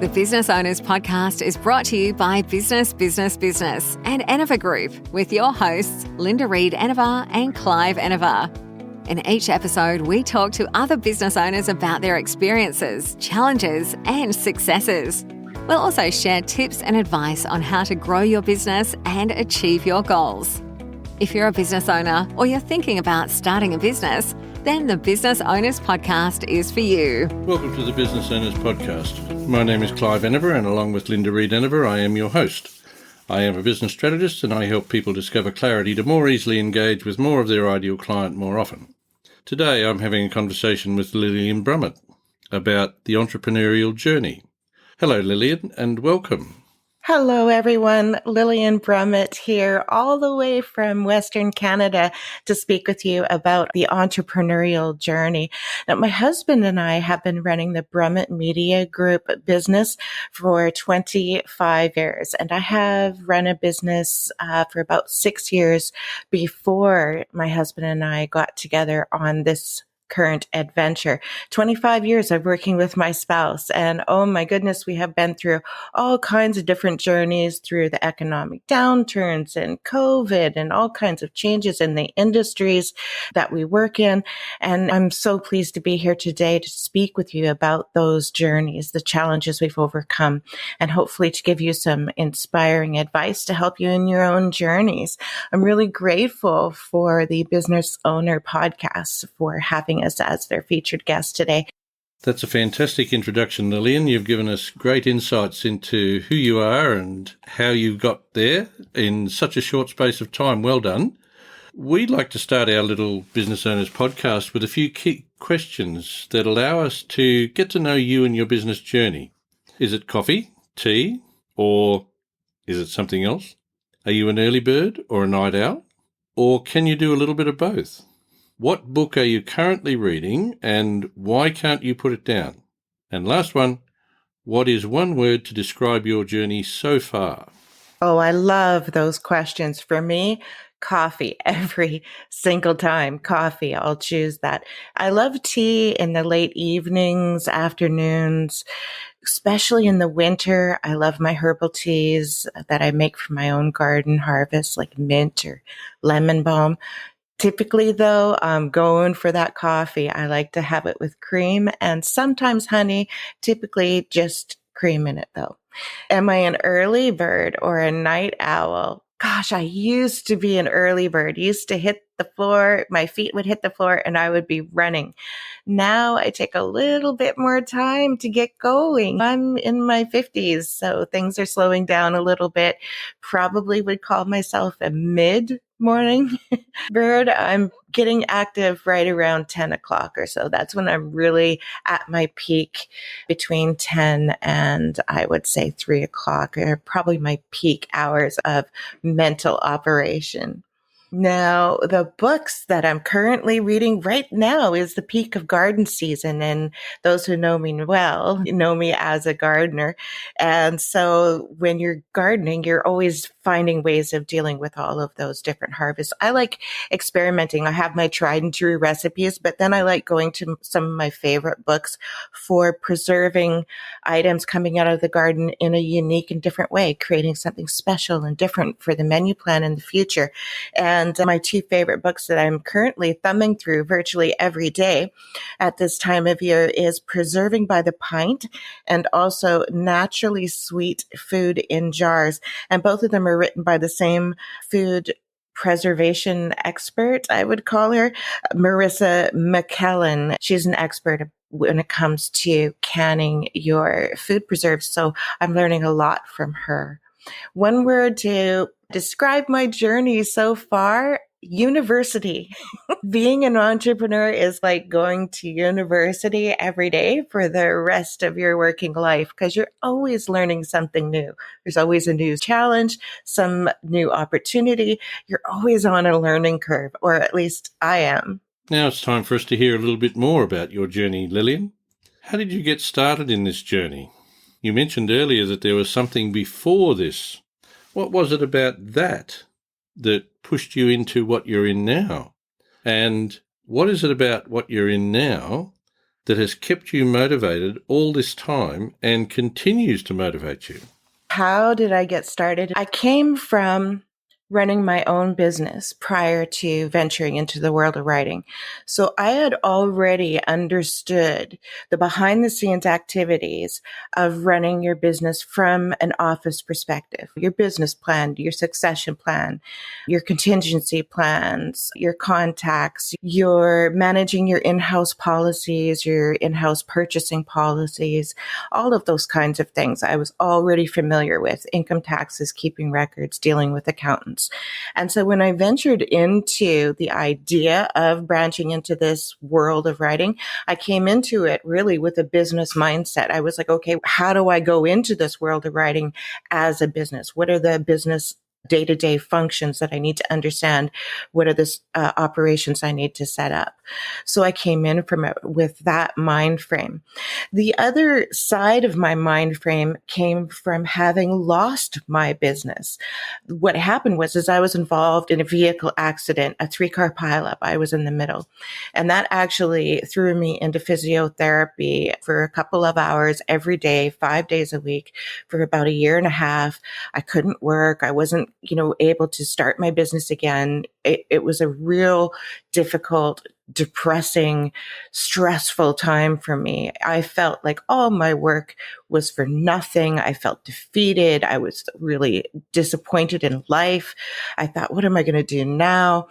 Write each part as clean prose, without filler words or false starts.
The Business Owners Podcast is brought to you by Business and Enever Group with your hosts, Linda Reid Enever and Clive Enever. In each episode, we talk to other business owners about their experiences, challenges, and successes. We'll also share tips and advice on how to grow your business and achieve your goals. If you're a business owner or you're thinking about starting a business, then the Business Owners Podcast is for you. Welcome to the Business Owners Podcast. My name is Clive Enever, and along with Linda Reid Enever, I am your host. I am a business strategist, and I help people discover clarity to more easily engage with more of their ideal client more often. Today, I'm having a conversation with Lillian Brummett about the entrepreneurial journey. Hello, Lillian, and welcome. Hello, everyone. Lillian Brummett here, all the way from Western Canada to speak with you about the entrepreneurial journey. Now, my husband and I have been running the Brummett Media Group business for 25 years, and I have run a business for about 6 years before my husband and I got together on this current adventure. 25 years of working with my spouse, and oh my goodness, we have been through all kinds of different journeys through the economic downturns and COVID and all kinds of changes in the industries that we work in. And I'm so pleased to be here today to speak with you about those journeys, the challenges we've overcome, and hopefully to give you some inspiring advice to help you in your own journeys. I'm really grateful for the Business Owner Podcast for having us as their featured guest today. That's a fantastic introduction, Lillian. You've given us great insights into who you are and how you got there in such a short space of time. Well done. We'd like to start our little Business Owners Podcast with a few key questions that allow us to get to know you and your business journey. Is it coffee, tea, or is it something else? Are you an early bird or a night owl? Or can you do a little bit of both? What book are you currently reading, and why can't you put it down? And last one, what is one word to describe your journey so far? Oh, I love those questions. For me, coffee every single time. Coffee, I'll choose that. I love tea in the late evenings, afternoons, especially in the winter. I love my herbal teas that I make from my own garden harvest, like mint or lemon balm. Typically, though, I'm going for that coffee. I like to have it with cream and sometimes honey, typically just cream in it, though. Am I an early bird or a night owl? Gosh, I used to be an early bird, used to hit the floor. My feet would hit the floor and I would be running. Now I take a little bit more time to get going. I'm in my 50s, so things are slowing down a little bit. Probably would call myself a mid-morning bird. I'm getting active right around 10 o'clock or so. That's when I'm really at my peak, between 10 and I would say 3 o'clock are probably my peak hours of mental operation. Now, the books that I'm currently reading right now is the peak of garden season. And those who know me well know me as a gardener. And so when you're gardening, you're always finding ways of dealing with all of those different harvests. I like experimenting. I have my tried and true recipes, but then I like going to some of my favorite books for preserving items coming out of the garden in a unique and different way, creating something special and different for the menu plan in the future. And my two favorite books that I'm currently thumbing through virtually every day at this time of year is Preserving by the Pint and also Naturally Sweet Food in Jars. And both of them are written by the same food preservation expert, I would call her, Marissa McKellen. She's an expert when it comes to canning your food preserves. So I'm learning a lot from her. One word to describe my journey so far: university. Being an entrepreneur is like going to university every day for the rest of your working life because you're always learning something new. There's always a new challenge, some new opportunity. You're always on a learning curve, or at least I am. Now it's time for us to hear a little bit more about your journey, Lillian. How did you get started in this journey? You mentioned earlier that there was something before this. What was it about that pushed you into what you're in now? And what is it about what you're in now that has kept you motivated all this time and continues to motivate you? How did I get started? I came from running my own business prior to venturing into the world of writing. So I had already understood the behind the scenes activities of running your business from an office perspective, your business plan, your succession plan, your contingency plans, your contacts, your managing your in-house policies, your in-house purchasing policies, all of those kinds of things I was already familiar with: income taxes, keeping records, dealing with accountants. And so when I ventured into the idea of branching into this world of writing, I came into it really with a business mindset. I was like, okay, how do I go into this world of writing as a business? What are the business day-to-day functions that I need to understand? What are the operations I need to set up? So I came in from it with that mind frame. The other side of my mind frame came from having lost my business. What happened was I was involved in a vehicle accident, a 3-car pileup. I was in the middle. And that actually threw me into physiotherapy for a couple of hours every day, 5 days a week, for about a year and a half. I couldn't work. I wasn't, able to start my business again. It was a real difficult, depressing, stressful time for me. I felt like all my work was for nothing. I felt defeated. I was really disappointed in life. I thought, what am I going to do now?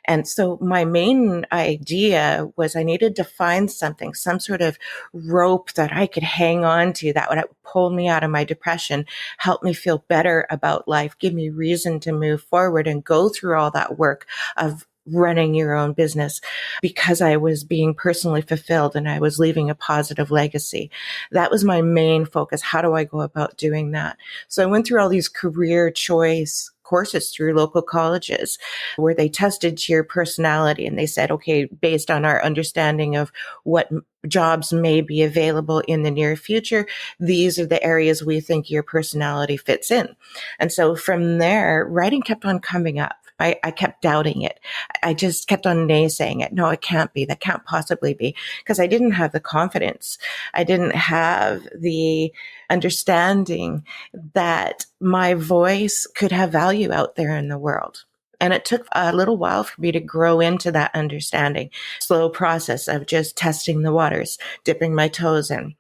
And so my main idea was I needed to find something, some sort of rope that I could hang on to that would pull me out of my depression, help me feel better about life, give me reason to move forward and go through all that work of running your own business, because I was being personally fulfilled and I was leaving a positive legacy. That was my main focus. How do I go about doing that? So I went through all these career choice courses through local colleges where they tested your personality and they said, okay, based on our understanding of what jobs may be available in the near future, these are the areas we think your personality fits in. And so from there, writing kept on coming up. I kept doubting it. I just kept on naysaying it. No, it can't be. That can't possibly be, because I didn't have the confidence. I didn't have the understanding that my voice could have value out there in the world. And it took a little while for me to grow into that understanding. Slow process of just testing the waters, dipping my toes in,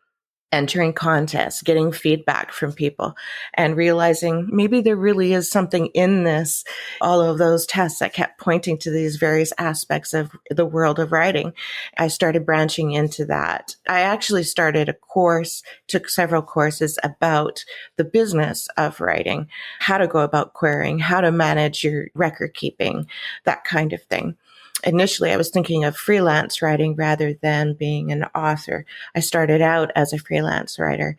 entering contests, getting feedback from people, and realizing maybe there really is something in this. All of those tests that kept pointing to these various aspects of the world of writing. I started branching into that. I actually started a course, took several courses about the business of writing, how to go about querying, how to manage your record keeping, that kind of thing. Initially, I was thinking of freelance writing rather than being an author. I started out as a freelance writer.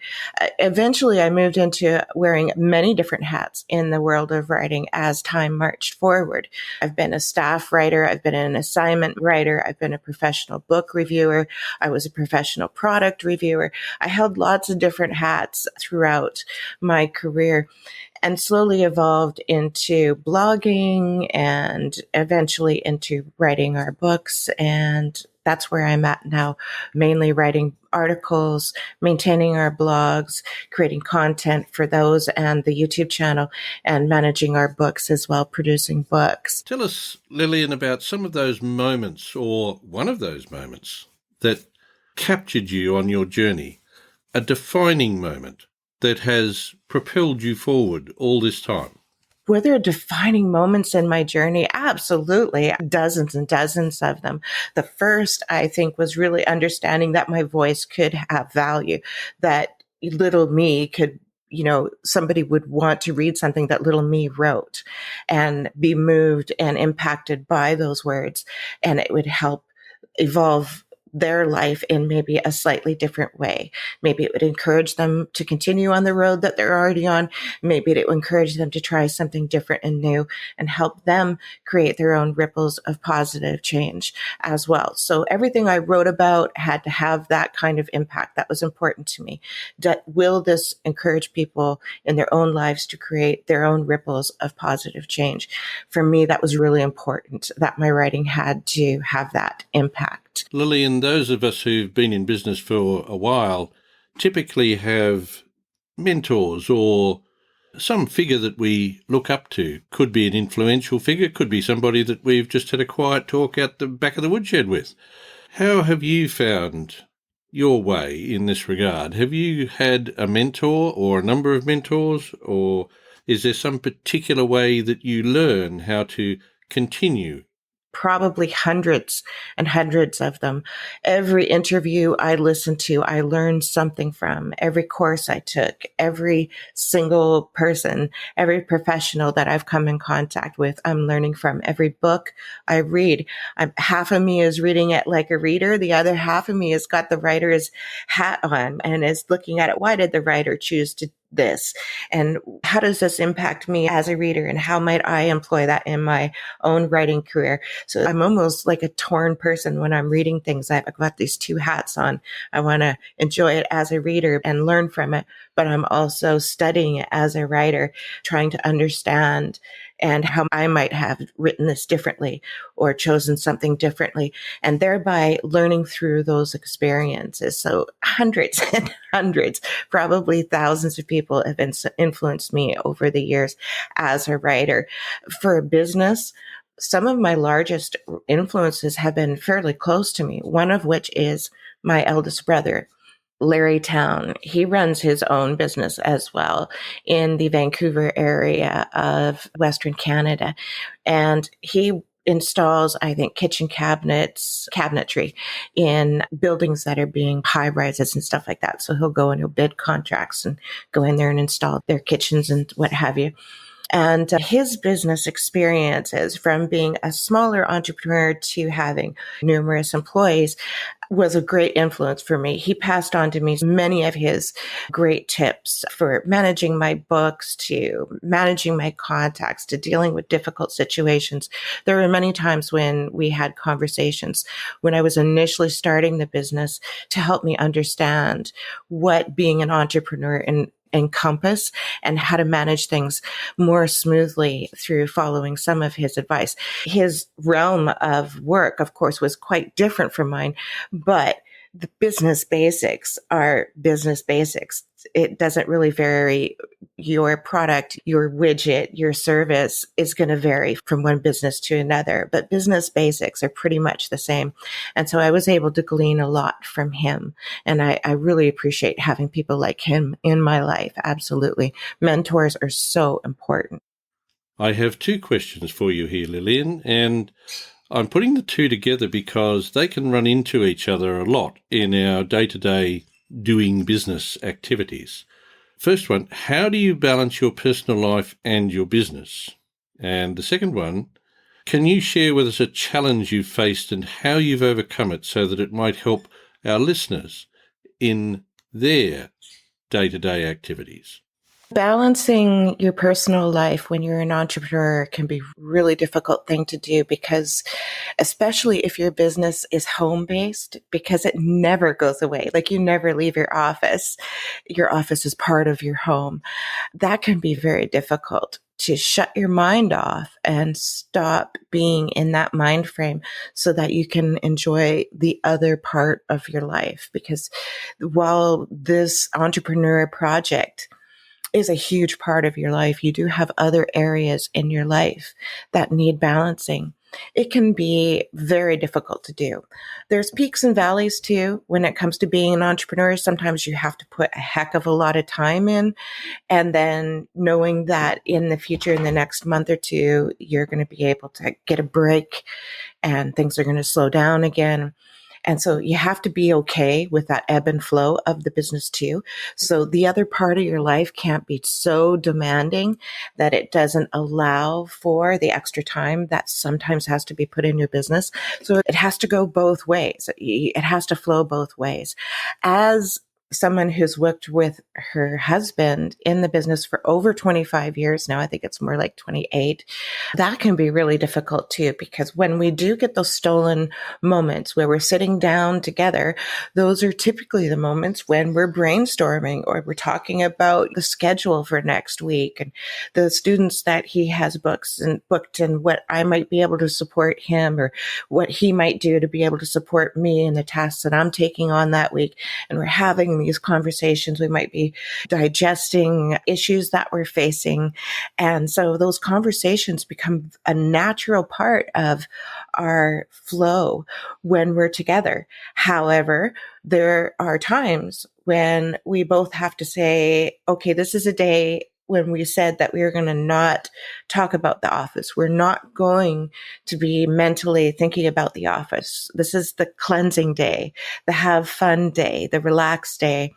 Eventually, I moved into wearing many different hats in the world of writing as time marched forward. I've been a staff writer. I've been an assignment writer. I've been a professional book reviewer. I was a professional product reviewer. I held lots of different hats throughout my career, and slowly evolved into blogging and eventually into writing our books. And that's where I'm at now, mainly writing articles, maintaining our blogs, creating content for those and the YouTube channel, and managing our books as well, producing books. Tell us, Lillian, about some of those moments, or one of those moments, that captured you on your journey, a defining moment that has propelled you forward all this time. Were there defining moments in my journey? Absolutely. Dozens and dozens of them. The first, I think, was really understanding that my voice could have value, that little me could, somebody would want to read something that little me wrote and be moved and impacted by those words. And it would help evolve their life in maybe a slightly different way. Maybe it would encourage them to continue on the road that they're already on. Maybe it would encourage them to try something different and new and help them create their own ripples of positive change as well. So everything I wrote about had to have that kind of impact. That was important to me. Will this encourage people in their own lives to create their own ripples of positive change? For me, that was really important, that my writing had to have that impact. project. Lillian, those of us who've been in business for a while typically have mentors or some figure that we look up to. Could be an influential figure, could be somebody that we've just had a quiet talk out the back of the woodshed with. How have you found your way in this regard? Have you had a mentor or a number of mentors, or is there some particular way that you learn how to continue? Probably hundreds and hundreds of them. Every interview I listened to, I learned something from. Every course I took, every single person, every professional that I've come in contact with, I'm learning from. Every book I read, half of me is reading it like a reader. The other half of me has got the writer's hat on and is looking at it. Why did the writer choose to this? And how does this impact me as a reader? And how might I employ that in my own writing career? So I'm almost like a torn person when I'm reading things. I've got these two hats on. I want to enjoy it as a reader and learn from it, but I'm also studying it as a writer, trying to understand and how I might have written this differently or chosen something differently, and thereby learning through those experiences. So hundreds and hundreds, probably thousands of people have influenced me over the years as a writer. For business, some of my largest influences have been fairly close to me, one of which is my eldest brother, Larry Town. He runs his own business as well in the Vancouver area of Western Canada. And he installs, I think, kitchen cabinetry in buildings that are being high rises and stuff like that. So he'll go and he'll bid contracts and go in there and install their kitchens and what have you. And his business experiences from being a smaller entrepreneur to having numerous employees was a great influence for me. He passed on to me many of his great tips for managing my books, to managing my contacts, to dealing with difficult situations. There were many times when we had conversations when I was initially starting the business to help me understand what being an entrepreneur encompass and how to manage things more smoothly through following some of his advice. His realm of work, of course, was quite different from mine, but the business basics are business basics. It doesn't really vary. Your product, your widget, your service is going to vary from one business to another, but business basics are pretty much the same. And so I was able to glean a lot from him. And I really appreciate having people like him in my life. Absolutely. Mentors are so important. I have two questions for you here, Lillian, and I'm putting the two together because they can run into each other a lot in our day-to-day doing business activities. First one, how do you balance your personal life and your business? And the second one, can you share with us a challenge you've faced and how you've overcome it so that it might help our listeners in their day-to-day activities? Balancing your personal life when you're an entrepreneur can be a really difficult thing to do because especially if your business is home-based, because it never goes away. Like you never leave your office. Your office is part of your home. That can be very difficult to shut your mind off and stop being in that mind frame so that you can enjoy the other part of your life. Because while this entrepreneur project is a huge part of your life, you do have other areas in your life that need balancing. It can be very difficult to do. There's peaks and valleys too when it comes to being an entrepreneur. Sometimes you have to put a heck of a lot of time in, and then knowing that in the future, in the next month or two, you're going to be able to get a break and things are going to slow down again. And so you have to be okay with that ebb and flow of the business too. So the other part of your life can't be so demanding that it doesn't allow for the extra time that sometimes has to be put in your business. So it has to go both ways. It has to flow both ways. As someone who's worked with her husband in the business for over 25 years now, I think it's more like 28, that can be really difficult too, because when we do get those stolen moments where we're sitting down together, those are typically the moments when we're brainstorming or we're talking about the schedule for next week and the students that he has booked and what I might be able to support him or what he might do to be able to support me in the tasks that I'm taking on that week. And we're having these conversations. We might be digesting issues that we're facing. And so those conversations become a natural part of our flow when we're together. However, there are times when we both have to say, okay, this is a day when we said that we were going to not talk about the office. We're not going to be mentally thinking about the office. This is the cleansing day, the have fun day, the relax day.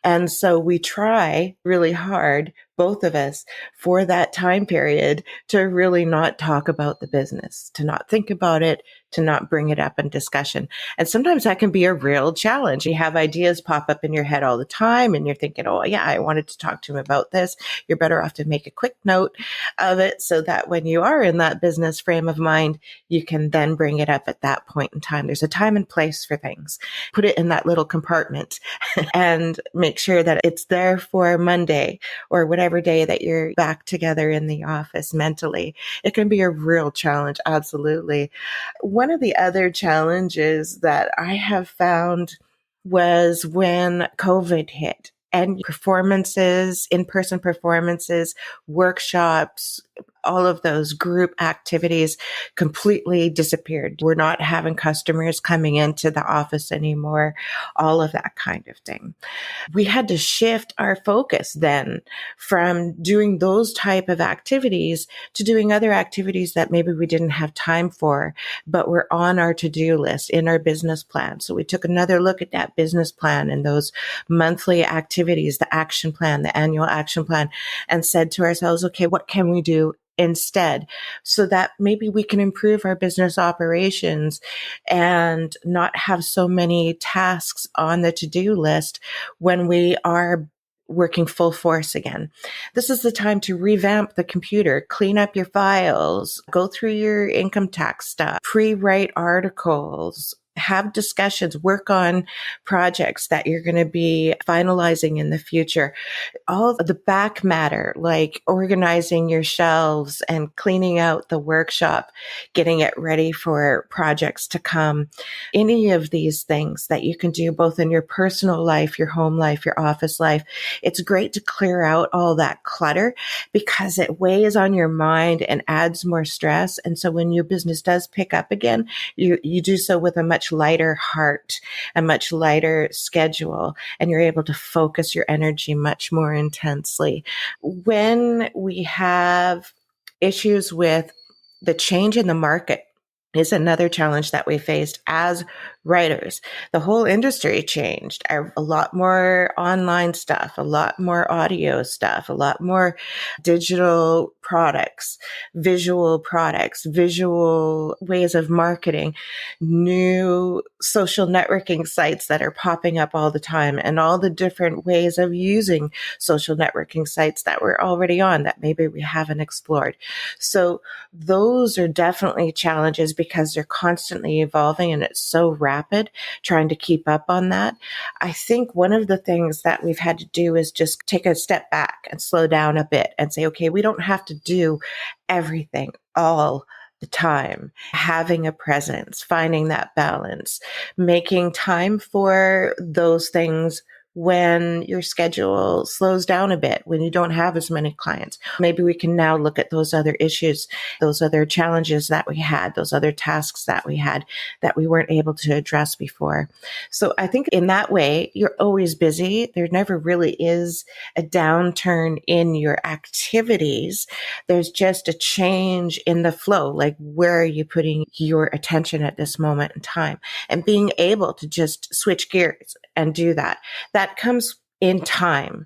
And so we try really hard, both of us, for that time period to really not talk about the business, to not think about it, to not bring it up in discussion. And sometimes that can be a real challenge. You have ideas pop up in your head all the time and you're thinking, oh yeah, I wanted to talk to him about this. You're better off to make a quick note of it so that when you are in that business frame of mind, you can then bring it up at that point in time. There's a time and place for things. Put it in that little compartment and make sure that it's there for Monday or whatever day that you're back together in the office mentally. It can be a real challenge. Absolutely. One of the other challenges that I have found was when COVID hit and performances, in-person performances, workshops, all of those group activities completely disappeared. We're not having customers coming into the office anymore, all of that kind of thing. We had to shift our focus then from doing those type of activities to doing other activities that maybe we didn't have time for, but were on our to-do list in our business plan. So we took another look at that business plan and those monthly activities, the action plan, the annual action plan, and said to ourselves, okay, what can we do instead so that maybe we can improve our business operations and not have so many tasks on the to-do list when we are working full force again. This is the time to revamp the computer, clean up your files, go through your income tax stuff, pre-write articles, have discussions, work on projects that you're going to be finalizing in the future. All the back matter, like organizing your shelves and cleaning out the workshop, getting it ready for projects to come. Any of these things that you can do both in your personal life, your home life, your office life. It's great to clear out all that clutter because it weighs on your mind and adds more stress. And so when your business does pick up again, you do so with a much lighter heart, a much lighter schedule, and you're able to focus your energy much more intensely. When we have issues with the change in the market, is another challenge that we faced as writers. The whole industry changed. A lot more online stuff, a lot more audio stuff, a lot more digital products, visual ways of marketing, new social networking sites that are popping up all the time, and all the different ways of using social networking sites that we're already on that maybe we haven't explored. So those are definitely challenges because they're constantly evolving and it's so rapid trying to keep up on that. I think one of the things that we've had to do is just take a step back and slow down a bit and say, okay, we don't have to do everything all the time. Having a presence, finding that balance, making time for those things when your schedule slows down a bit, when you don't have as many clients. Maybe we can now look at those other issues, those other challenges that we had, those other tasks that we had that we weren't able to address before. So I think in that way, you're always busy. There never really is a downturn in your activities. There's just a change in the flow. Like, where are you putting your attention at this moment in time? And being able to just switch gears and do that. That comes in time.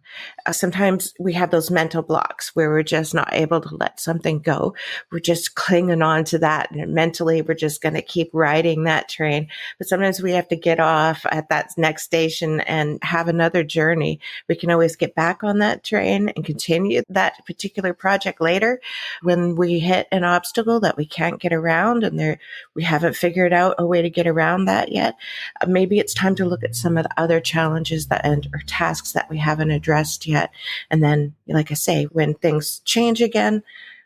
Sometimes we have those mental blocks where we're just not able to let something go. We're just clinging on to that. And mentally, we're just going to keep riding that train. But sometimes we have to get off at that next station and have another journey. We can always get back on that train and continue that particular project later when we hit an obstacle that we can't get around and we haven't figured out a way to get around that yet. Maybe it's time to look at some of the other challenges or tasks that we haven't addressed yet. And then, like I say, when things change again,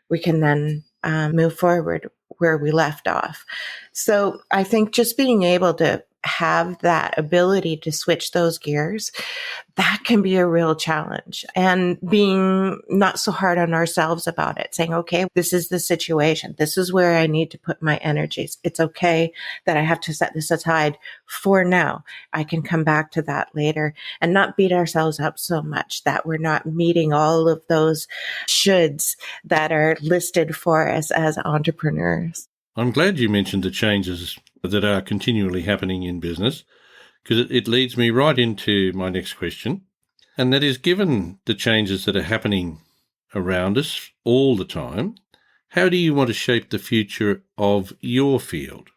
we can then move forward where we left off. So I think just being able to have that ability to switch those gears, that can be a real challenge. And being not so hard on ourselves about it, saying, okay, this is the situation. This is where I need to put my energies. It's okay that I have to set this aside for now. I can come back to that later, and not beat ourselves up so much that we're not meeting all of those shoulds that are listed for us as entrepreneurs. I'm glad you mentioned the changes that are continually happening in business, because it leads me right into my next question. And that is, given the changes that are happening around us all the time, how do you want to shape the future of your field?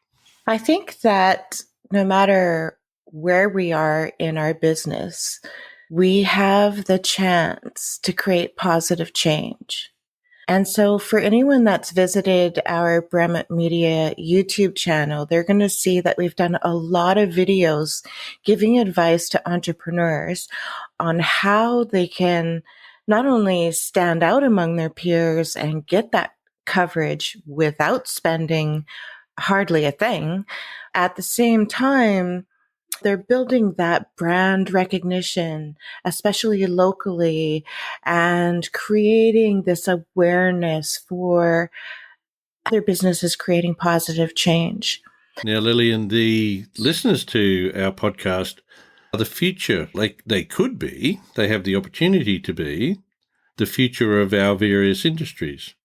I think that no matter where we are in our business, we have the chance to create positive change. And so for anyone that's visited our Brummett Media YouTube channel, they're going to see that we've done a lot of videos giving advice to entrepreneurs on how they can not only stand out among their peers and get that coverage without spending hardly a thing. At the same time, they're building that brand recognition, especially locally, and creating this awareness for other businesses creating positive change. Now, Lillian, the listeners to our podcast are the future, like they could be, they have the opportunity to be the future of our various industries.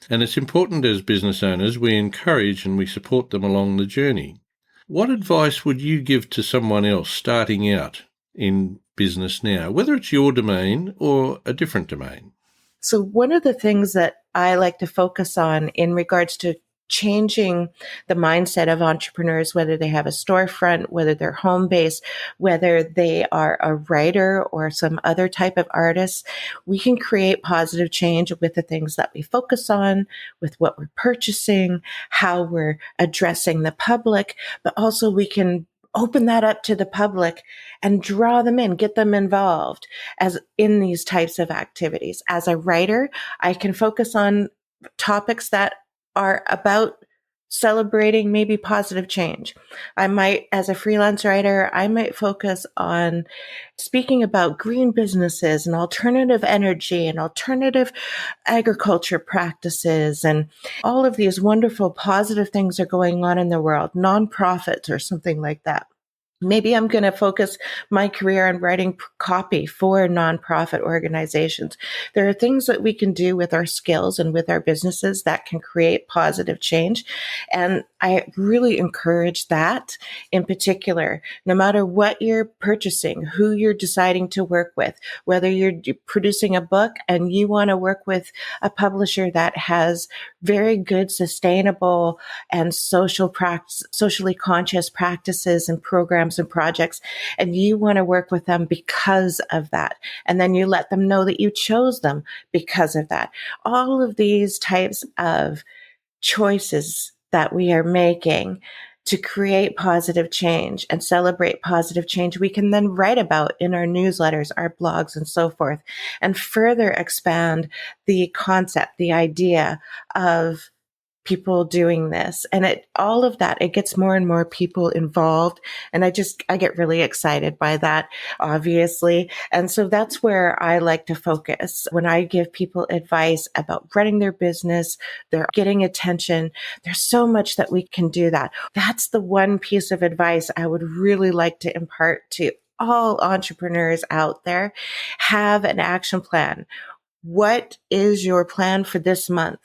And it's important as business owners, we encourage and we support them along the journey. What advice would you give to someone else starting out in business now, whether it's your domain or a different domain? So one of the things that I like to focus on in regards to changing the mindset of entrepreneurs, whether they have a storefront, whether they're home-based, whether they are a writer or some other type of artist, we can create positive change with the things that we focus on, with what we're purchasing, how we're addressing the public, but also we can open that up to the public and draw them in, get them involved as in these types of activities. As a writer, I can focus on topics that are about celebrating maybe positive change. I might, as a freelance writer, I might focus on speaking about green businesses and alternative energy and alternative agriculture practices and all of these wonderful positive things are going on in the world, nonprofits or something like that. Maybe I'm going to focus my career on writing copy for nonprofit organizations. There are things that we can do with our skills and with our businesses that can create positive change. And I really encourage that in particular, no matter what you're purchasing, who you're deciding to work with, whether you're producing a book and you want to work with a publisher that has very good, sustainable and socially conscious practices and programs and projects, and you want to work with them because of that. And then you let them know that you chose them because of that. All of these types of choices that we are making to create positive change and celebrate positive change, we can then write about in our newsletters, our blogs, and so forth, and further expand the concept, the idea of people doing this. And all of that, it gets more and more people involved. And I get really excited by that, obviously. And so that's where I like to focus when I give people advice about running their business, they're getting attention. There's so much that we can do that. That's the one piece of advice I would really like to impart to all entrepreneurs out there. Have an action plan. What is your plan for this month?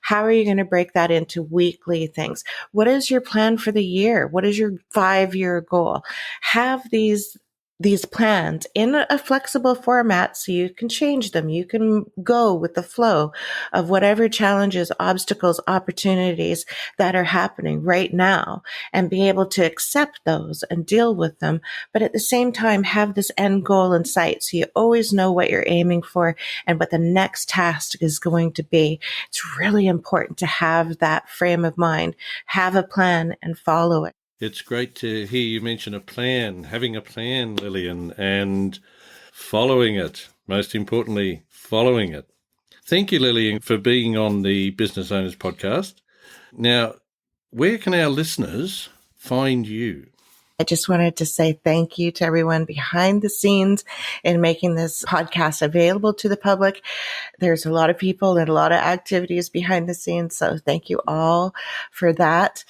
How are you going to break that into weekly things? What is your plan for the year? What is your 5-year goal? Have these these plans in a flexible format so you can change them. You can go with the flow of whatever challenges, obstacles, opportunities that are happening right now and be able to accept those and deal with them. But at the same time, have this end goal in sight. So you always know what you're aiming for and what the next task is going to be. It's really important to have that frame of mind, have a plan and follow it. It's great to hear you mention a plan, having a plan, Lillian, and following it. Most importantly, following it. Thank you, Lillian, for being on the Business Owners Podcast. Now, where can our listeners find you? I just wanted to say thank you to everyone behind the scenes in making this podcast available to the public. There's a lot of people and a lot of activities behind the scenes, so thank you all for that.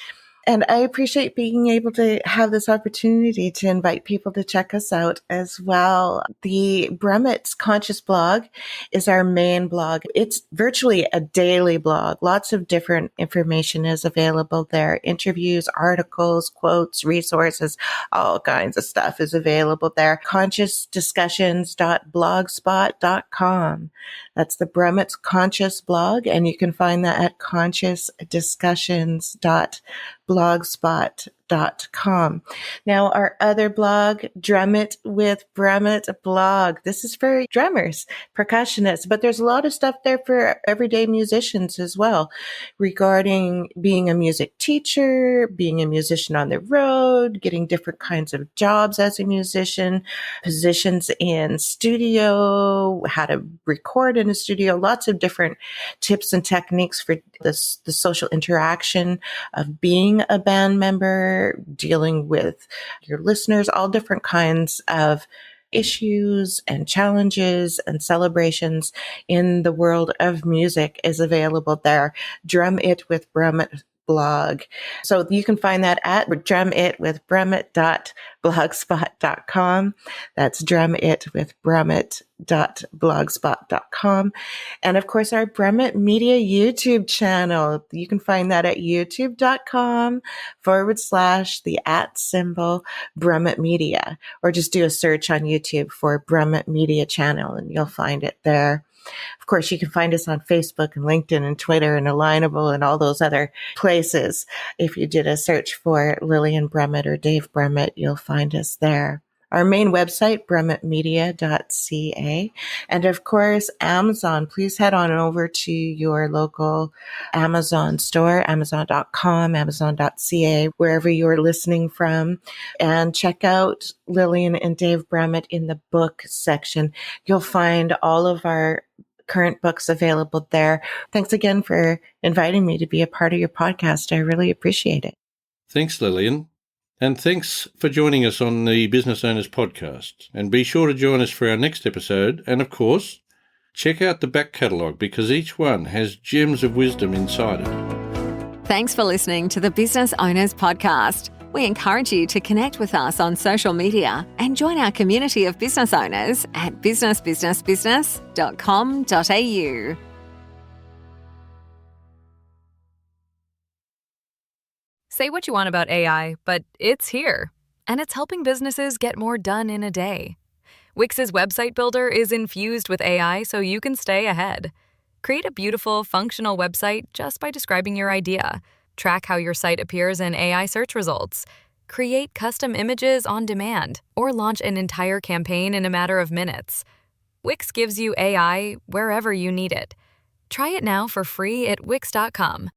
And I appreciate being able to have this opportunity to invite people to check us out as well. The Brummett's Conscious blog is our main blog. It's virtually a daily blog. Lots of different information is available there. Interviews, articles, quotes, resources, all kinds of stuff is available there. consciousdiscussions.blogspot.com. That's the Brummett's Conscious blog, and you can find that at consciousdiscussions.blogspot.com. Now, our other blog, Drummett with Brummett blog. This is for drummers, percussionists, but there's a lot of stuff there for everyday musicians as well, regarding being a music teacher, being a musician on the road, getting different kinds of jobs as a musician, positions in studio, how to record in a studio, lots of different tips and techniques for the social interaction of being a band member, dealing with your listeners, all different kinds of issues and challenges and celebrations in the world of music is available there. Drum It with Brummett blog. So you can find that at drumitwithbrummett.blogspot.com. That's drumitwithbrummett.blogspot.com. And of course, our Brummett Media YouTube channel. You can find that at youtube.com/the @ Brummett Media, or just do a search on YouTube for Brummett Media channel and you'll find it there. Of course, you can find us on Facebook and LinkedIn and Twitter and Alignable and all those other places. If you did a search for Lillian Brummett or Dave Brummett, you'll find us there. Our main website, brummettmedia.ca. And of course, Amazon. Please head on over to your local Amazon store, amazon.com, amazon.ca, wherever you're listening from, and check out Lillian and Dave Brummett in the book section. You'll find all of our current books available there. Thanks again for inviting me to be a part of your podcast. I really appreciate it. Thanks, Lillian. And thanks for joining us on the Business Owners Podcast. And be sure to join us for our next episode. And of course, check out the back catalogue because each one has gems of wisdom inside it. Thanks for listening to the Business Owners Podcast. We encourage you to connect with us on social media and join our community of business owners at businessbusinessbusiness.com.au. Say what you want about AI, but it's here, and it's helping businesses get more done in a day. Wix's website builder is infused with AI so you can stay ahead. Create a beautiful, functional website just by describing your idea. Track how your site appears in AI search results. Create custom images on demand, or launch an entire campaign in a matter of minutes. Wix gives you AI wherever you need it. Try it now for free at Wix.com.